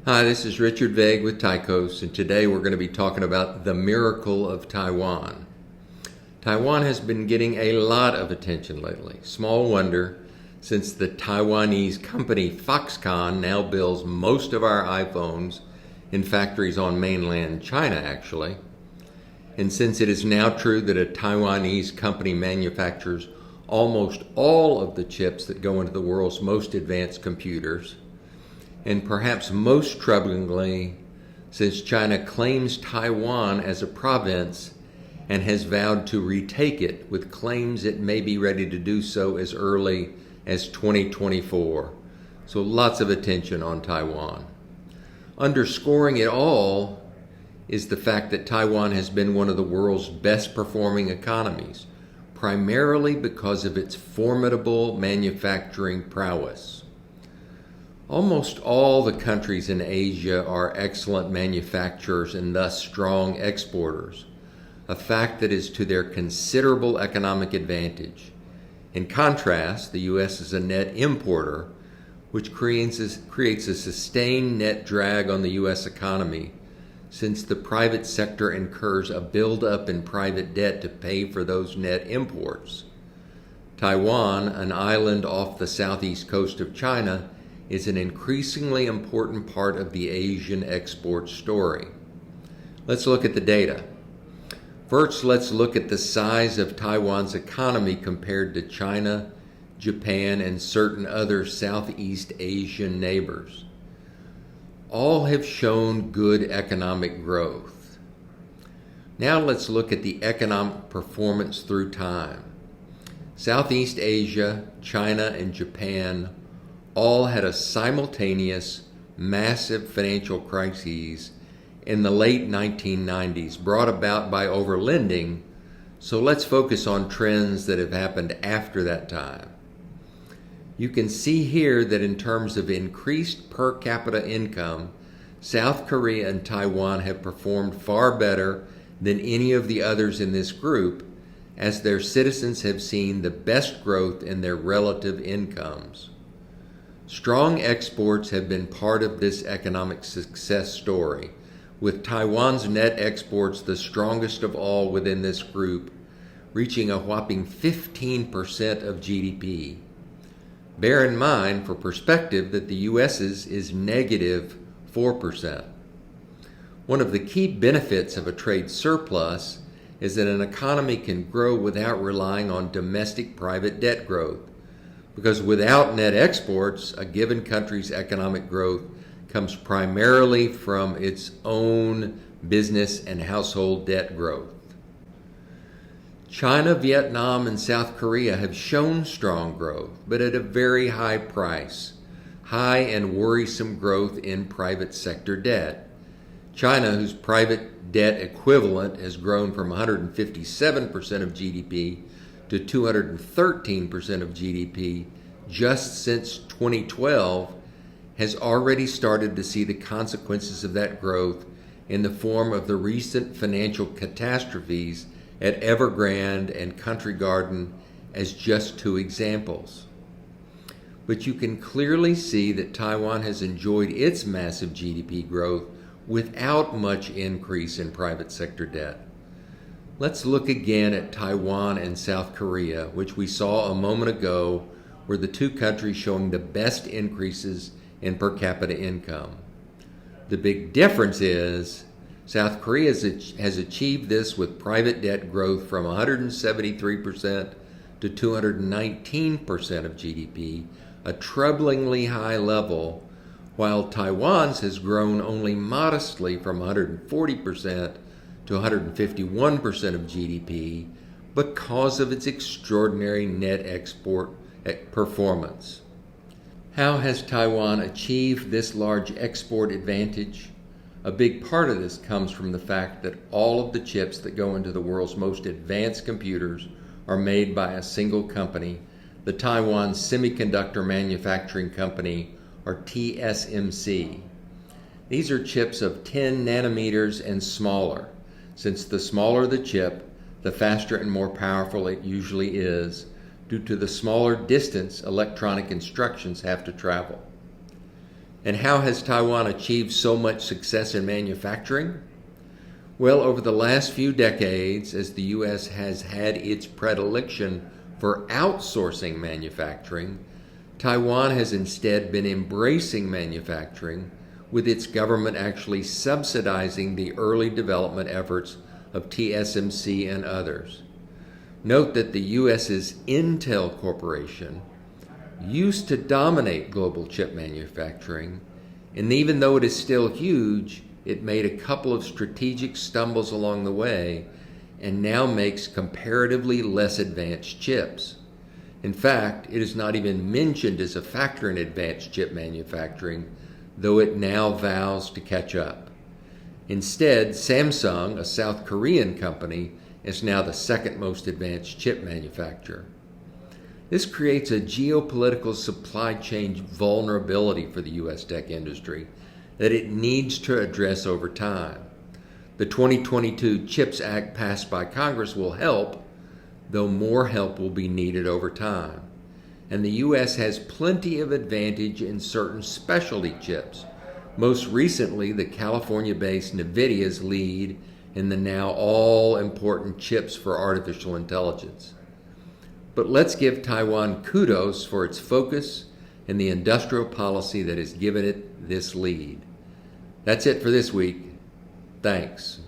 Hi, this is Richard Vague with Tychos, and today we're going to be talking about the miracle of Taiwan. Taiwan has been getting a lot of attention lately. Small wonder, since the Taiwanese company Foxconn now builds most of our iPhones in factories on mainland China, actually. And since it is now true that a Taiwanese company manufactures almost all of the chips that go into the world's most advanced computers, and perhaps most troublingly, since China claims Taiwan as a province and has vowed to retake it with claims it may be ready to do so as early as 2024. So lots of attention on Taiwan. Underscoring it all is the fact that Taiwan has been one of the world's best performing economies, primarily because of its formidable manufacturing prowess. Almost all the countries in Asia are excellent manufacturers and thus strong exporters, a fact that is to their considerable economic advantage. In contrast, the U.S. is a net importer, which creates a sustained net drag on the U.S. economy, since the private sector incurs a buildup in private debt to pay for those net imports. Taiwan, an island off the southeast coast of China, is an increasingly important part of the Asian export story. Let's look at the data. First, let's look at the size of Taiwan's economy compared to China, Japan, and certain other Southeast Asian neighbors. All have shown good economic growth. Now let's look at the economic performance through time. Southeast Asia, China, and Japan all had a simultaneous, massive financial crises in the late 1990s, brought about by overlending, so let's focus on trends that have happened after that time. You can see here that in terms of increased per capita income, South Korea and Taiwan have performed far better than any of the others in this group, as their citizens have seen the best growth in their relative incomes. Strong exports have been part of this economic success story, with Taiwan's net exports the strongest of all within this group, reaching a whopping 15% of GDP. Bear in mind, for perspective, that the U.S.'s is negative 4%. One of the key benefits of a trade surplus is that an economy can grow without relying on domestic private debt growth, because without net exports, a given country's economic growth comes primarily from its own business and household debt growth. China, Vietnam, and South Korea have shown strong growth, but at a very high price, high and worrisome growth in private sector debt. China, whose private debt equivalent has grown from 157% of GDP to 213% of GDP just since 2012, has already started to see the consequences of that growth in the form of the recent financial catastrophes at Evergrande and Country Garden as just two examples. But you can clearly see that Taiwan has enjoyed its massive GDP growth without much increase in private sector debt. Let's look again at Taiwan and South Korea, which we saw a moment ago were the two countries showing the best increases in per capita income. The big difference is South Korea has achieved this with private debt growth from 173% to 219% of GDP, a troublingly high level, while Taiwan's has grown only modestly from 140% to 151% of GDP because of its extraordinary net export performance. How has Taiwan achieved this large export advantage? A big part of this comes from the fact that all of the chips that go into the world's most advanced computers are made by a single company, the Taiwan Semiconductor Manufacturing Company, or TSMC. These are chips of 10 nanometers and smaller. Since the smaller the chip, the faster and more powerful it usually is, due to the smaller distance electronic instructions have to travel. And how has Taiwan achieved so much success in manufacturing? Well, over the last few decades, as the U.S. has had its predilection for outsourcing manufacturing, Taiwan has instead been embracing manufacturing, with its government actually subsidizing the early development efforts of TSMC and others. Note that the U.S.'s Intel Corporation used to dominate global chip manufacturing, and even though it is still huge, it made a couple of strategic stumbles along the way and now makes comparatively less advanced chips. In fact, it is not even mentioned as a factor in advanced chip manufacturing, though it now vows to catch up. Instead, Samsung, a South Korean company, is now the second most advanced chip manufacturer. This creates a geopolitical supply chain vulnerability for the U.S. tech industry that it needs to address over time. The 2022 CHIPS Act passed by Congress will help, though more help will be needed over time. And the U.S. has plenty of advantage in certain specialty chips, most recently the California-based NVIDIA's lead in the now all-important chips for artificial intelligence. But let's give Taiwan kudos for its focus and the industrial policy that has given it this lead. That's it for this week. Thanks.